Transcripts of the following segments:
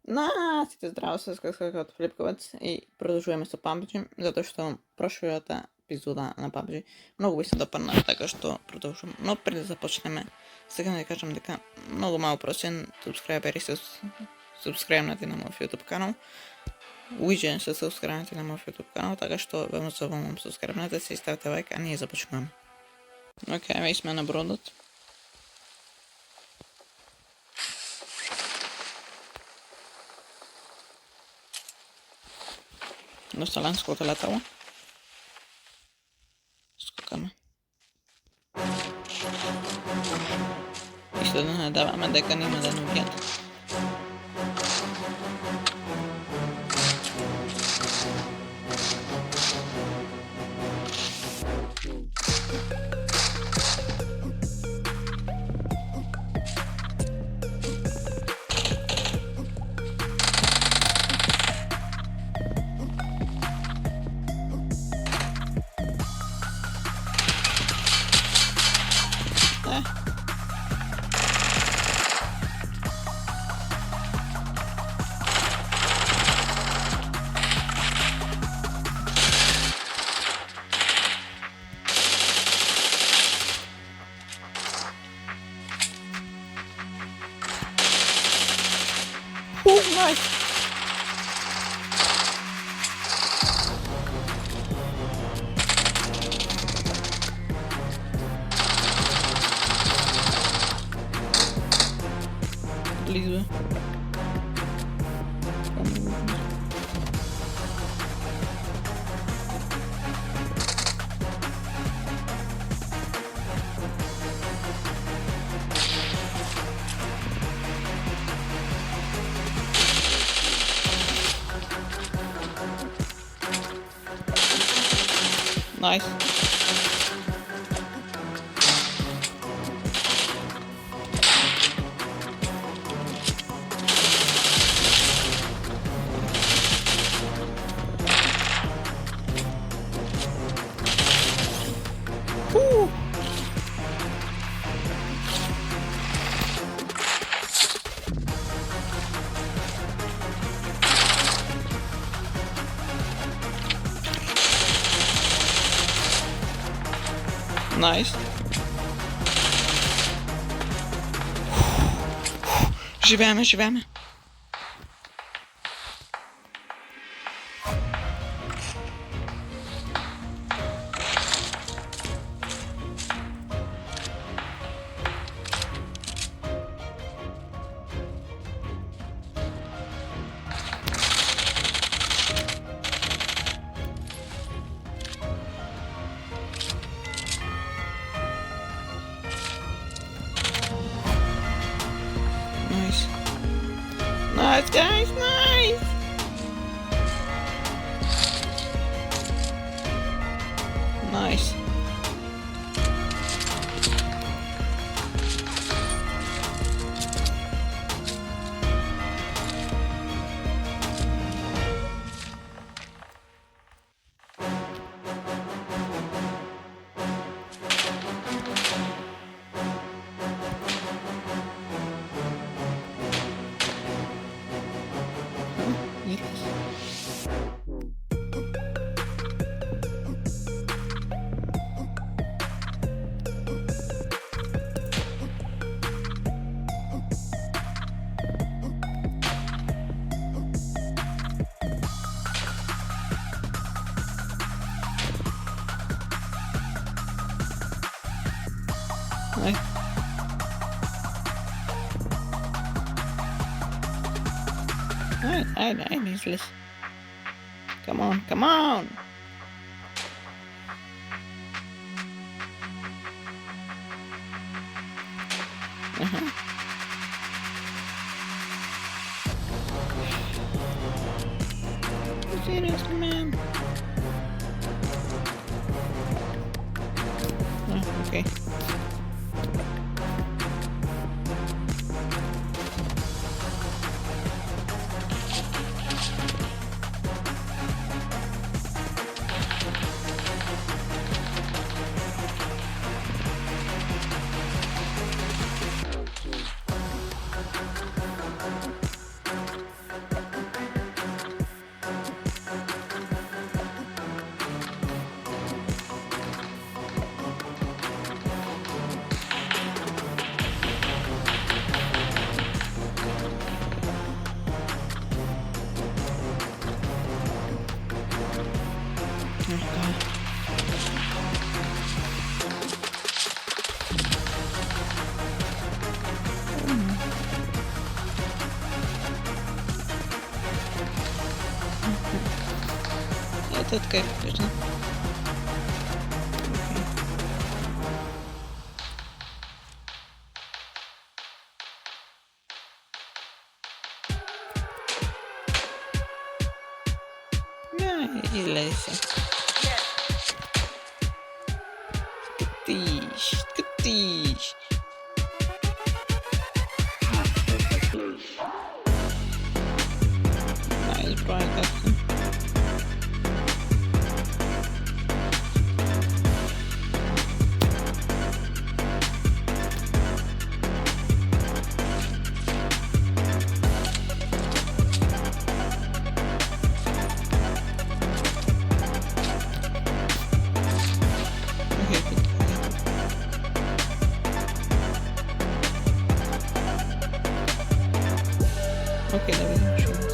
Здравствуйте, здравствуйте, как сказать, Флипковец. И продолжаем с PUBG, за то, что прошлата епизода на PUBG много ви се допадна, така што продолжам. Но пред да започнеме, сега да кажам дека много мало просен субскрайбери се субскрайбнати на мојот YouTube канал. Уиđен се субскрайбнати на мојот YouTube канал, така што ве мотивирам субскрайбнете се и ставите лайк, а ние започнуваме. Океј, веќе сме на бродот. Доста ланското летало. Скокаме. Исто да не даваме дека нема да ни убијат. Nice! Близо. Nice. Woo. Nice. Живееме, живееме. Nice. Nice, guys, nice! Nice. Nice. I useless. Come on, come on! Seriously, man? Oh, okay. это кайф, конечно. И лейся. Тыщ. Найс, правильно. Окей, давай, что это?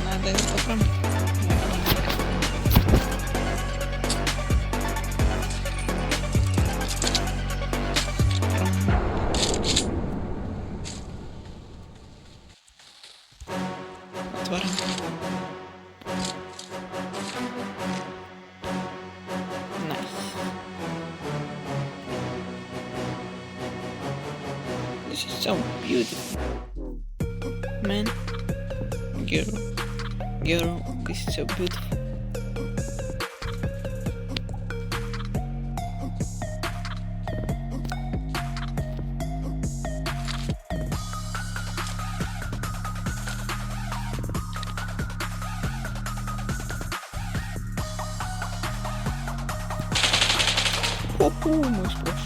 Надо его поправить. Отварим. Nice. This is so beautiful. Man. Girl, this is so beautiful. Мой сплошь.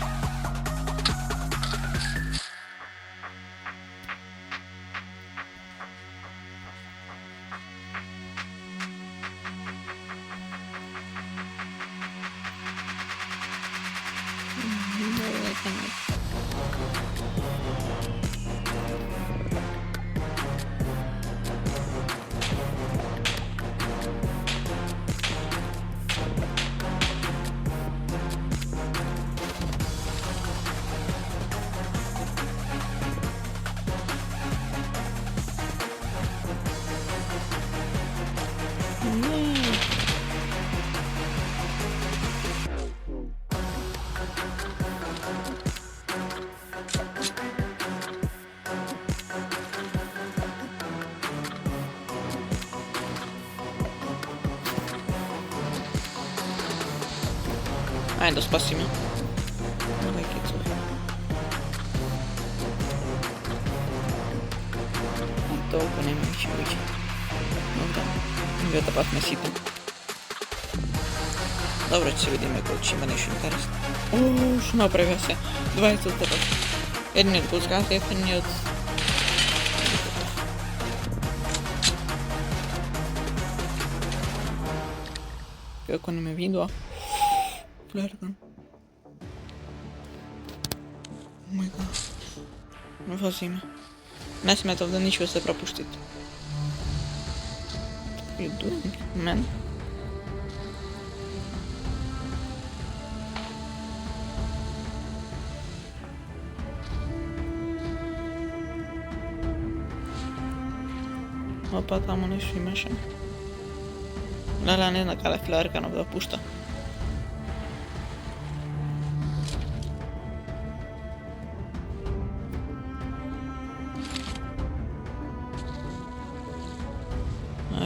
Ай, да спаси меня. Толку не имею чего учить. Ну да, где-то посмесите. Добре, че видим коли чи мене ще інтересно. О, що направився. Два тут тебе. Един от пускати, един от... Kako ne me video. Flirten. Oh my god. Не фази ме. Не сметав да ничего се пропустите. You doing, man? Опа, тамо нещо имаше. Леле, не знам къде флярка да пуща.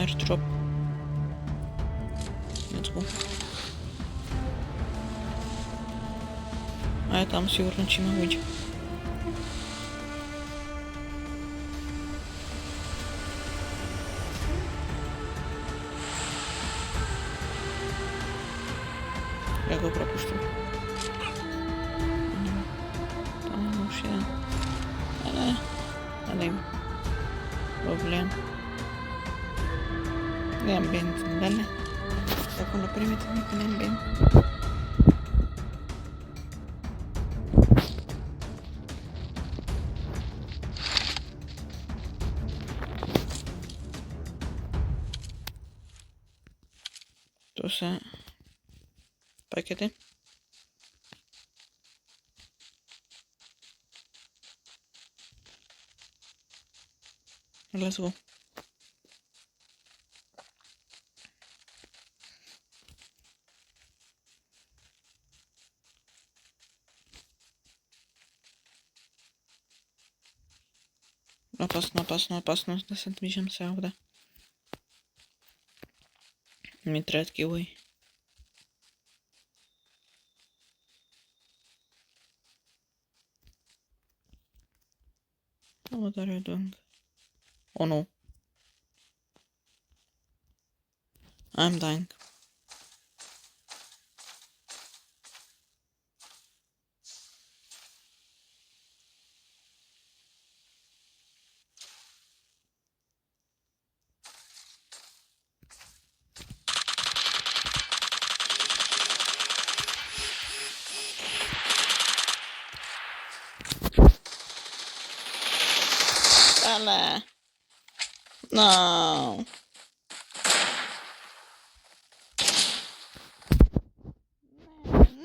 airdrop. Let's go. А там сигурно чим вийде. Я його пропустив. Там ще. Але проблем. Le ambiente, dale. Ya con lo permíteme con el ambiente. Entonces, paquete. Let's go. Опасно, да се движим сега вода. Ми трябва такива и. What are you doing? Oh no. I'm dying. Dale. No.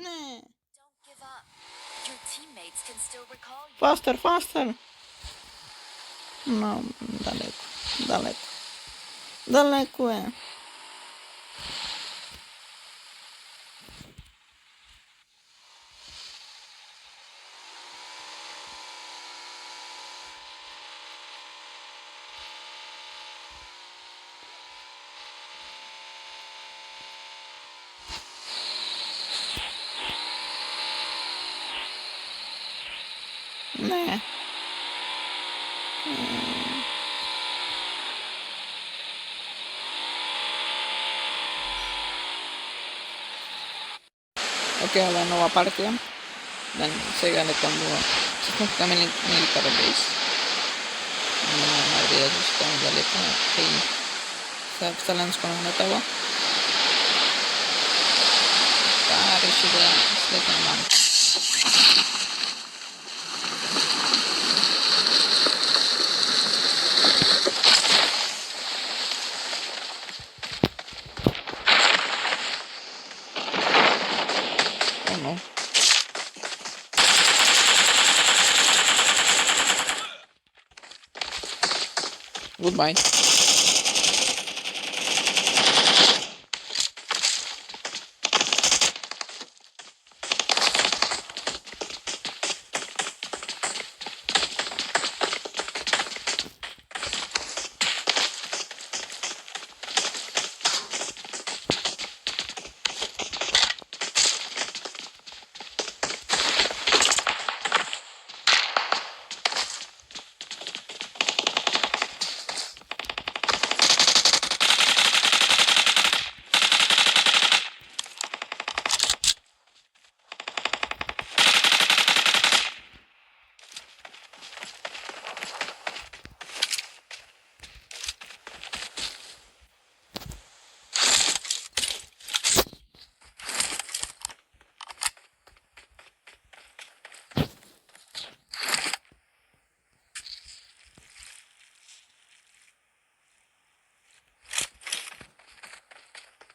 Не. Faster. No, далеко е. Не. Ok, la nuova partida. Dan сега летamo се спускаме military base. Madrid asustăm de lepa и вселенско нагнетало. Да, реши да слетим там. Oh no. Goodbye.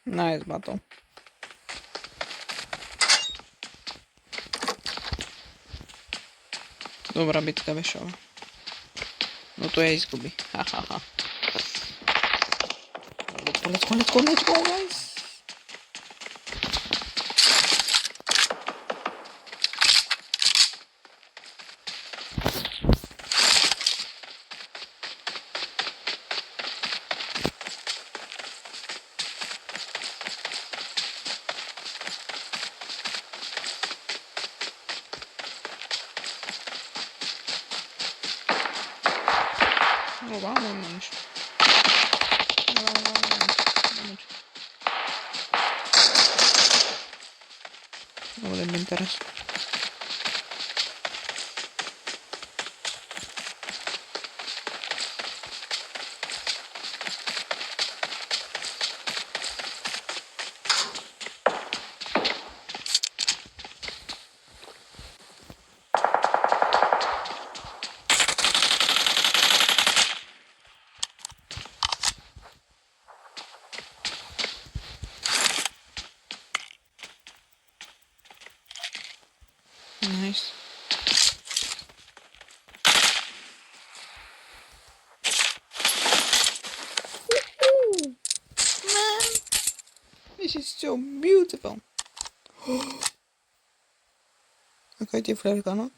Nice battle. Dobra bitka wyszła. No to ja jej zgubi. Ha. Let's go, guys. Olmamış. Potrebbe interessare. Nice. Man, this is so beautiful. Okay, die flare kan ook.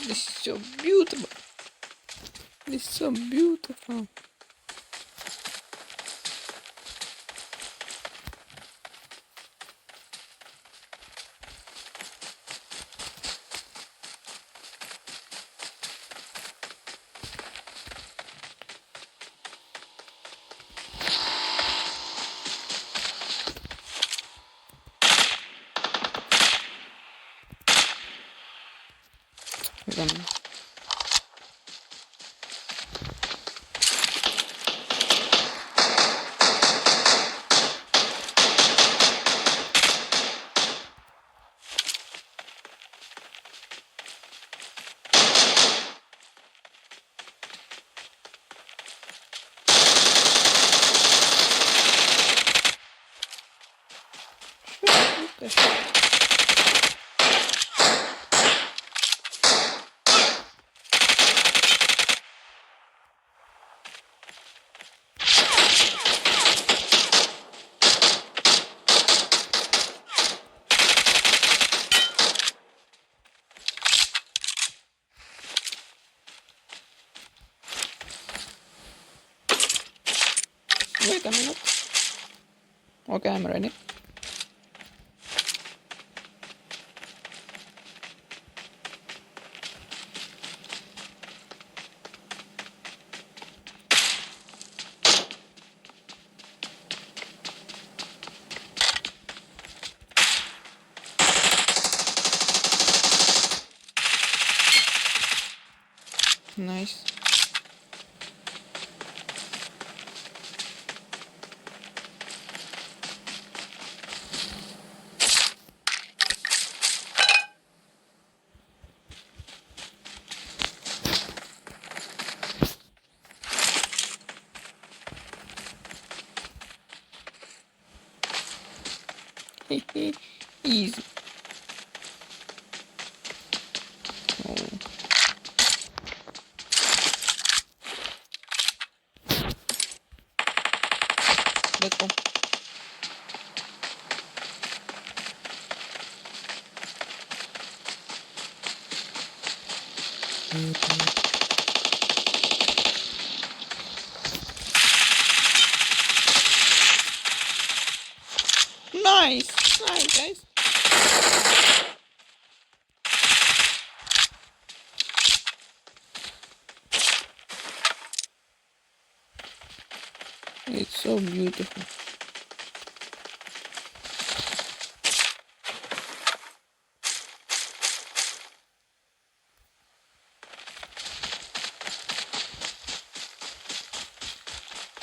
This is so beautiful. This is so beautiful. Then wait a minute. Okay, I'm ready. Nice. Easy. Oh. Let's go. Nice. Nice, guys. It's so beautiful.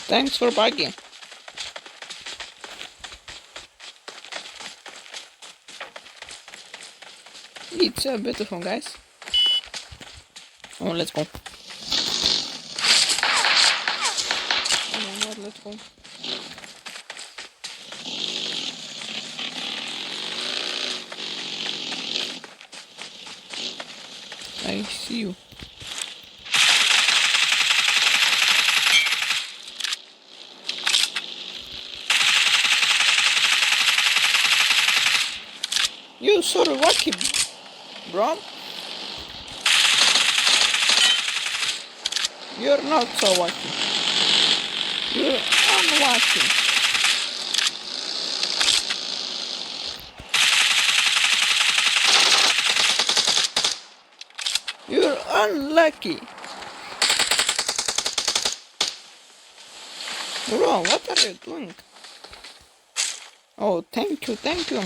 Thanks for bugging. It's so beautiful, guys. Oh, let's go. careful. I see you. You're so lucky, bro. You're not so lucky. You're unlucky. You're unlucky. Bro, what are you doing? Oh, thank you, thank you.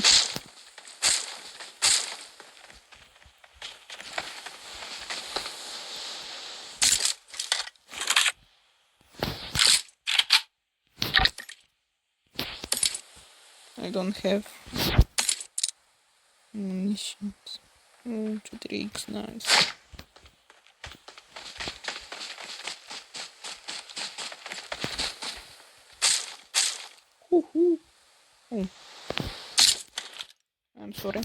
I don't have munitions. Oh, 2-3x, nice. Woohoo! Oh. I'm sorry.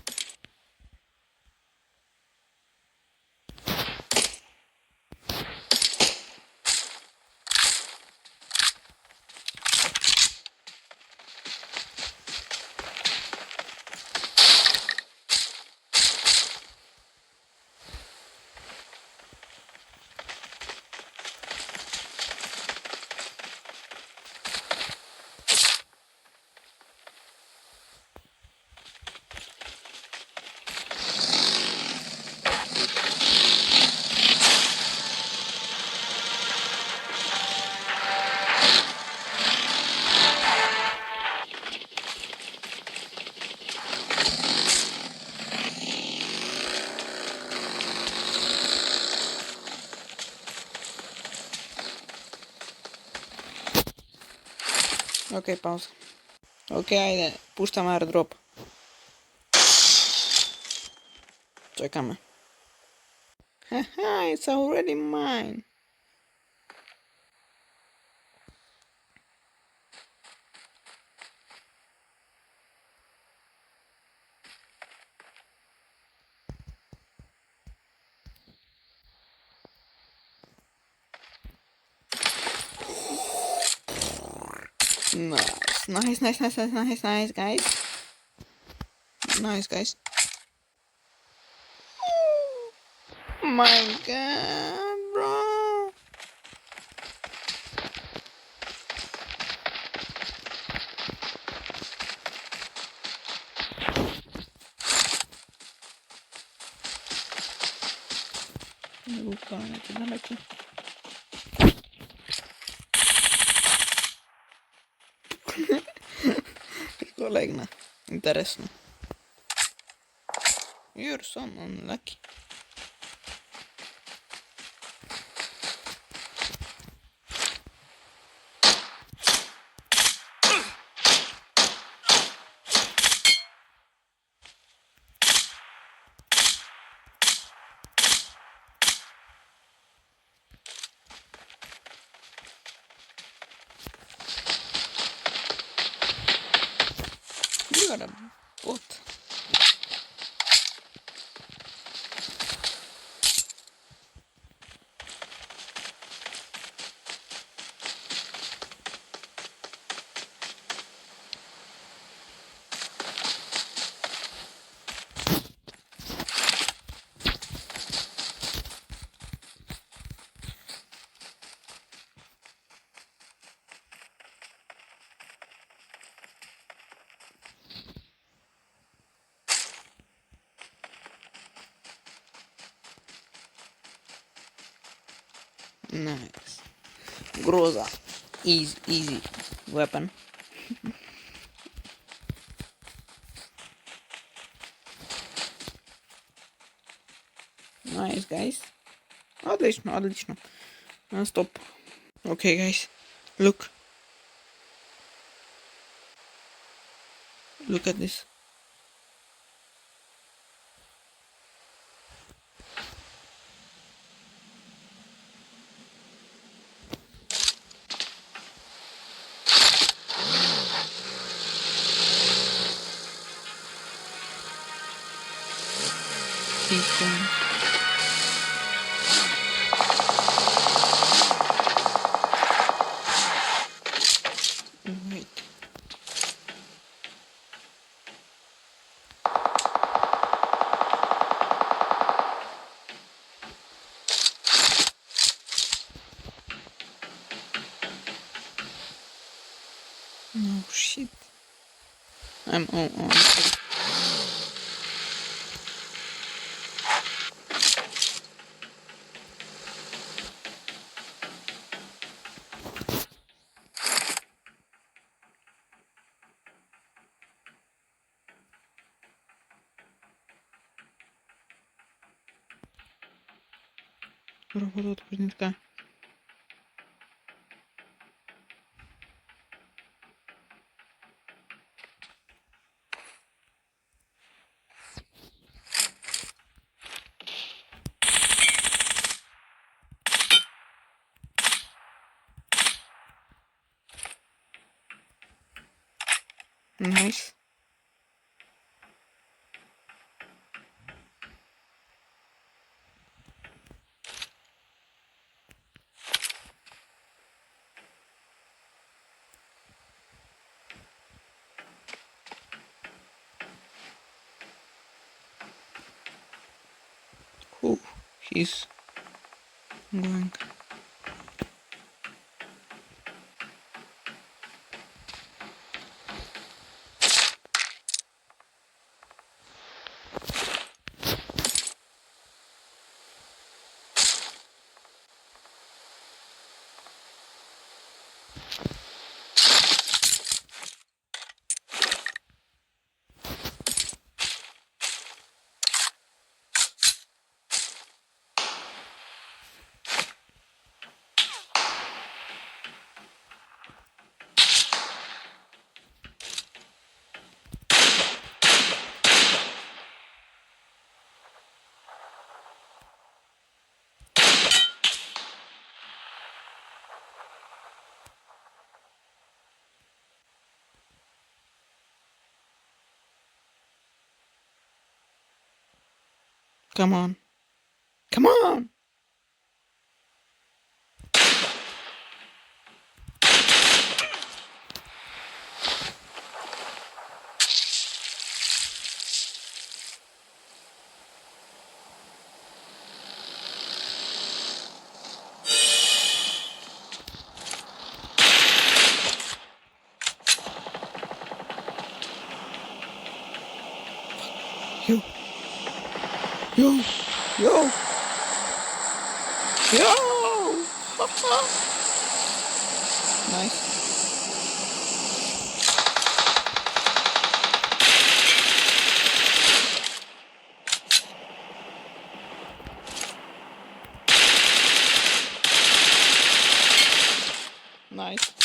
Okei, pausa. Okei, pusta mä drop. Czekamy. Haha, it's already mine. Nice, nice, nice, nice, nice, nice, nice, guys. Nice, guys. Oh my god, bro. Rukkana daleki. Kolejna. Interesne. You're so unlucky. You're a bot. Nice. Groza. Easy weapon. Nice, guys. Отлично, отлично. Stop. Okay, guys. Look. Look at this. He's going. Wait. No shit. I'm on. Робота тут не така. Nice. Cool. He's going. Come on. Come on! Yo! Yo! Yo! Yo! Nice. Nice.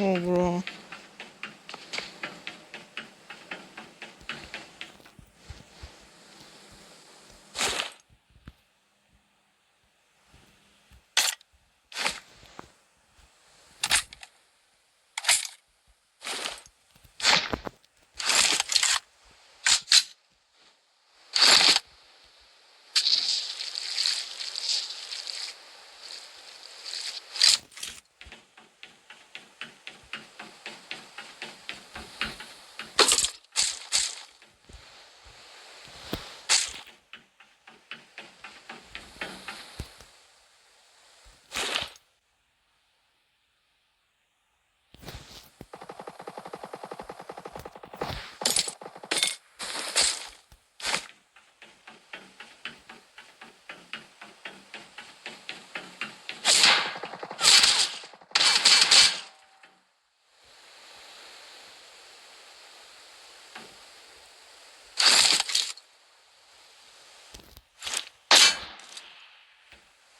Oh, bro.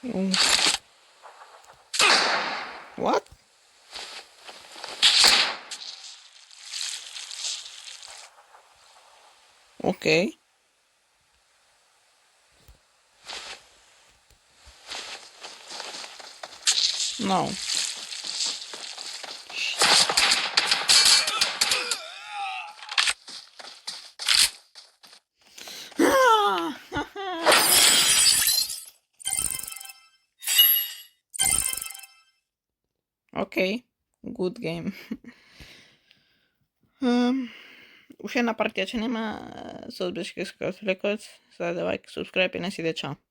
Mm. What? Okay. No. Okay. Good game. Už jedna partia Cinema, să zbiežke Records, să dai like, subscribe, ne si de ciao.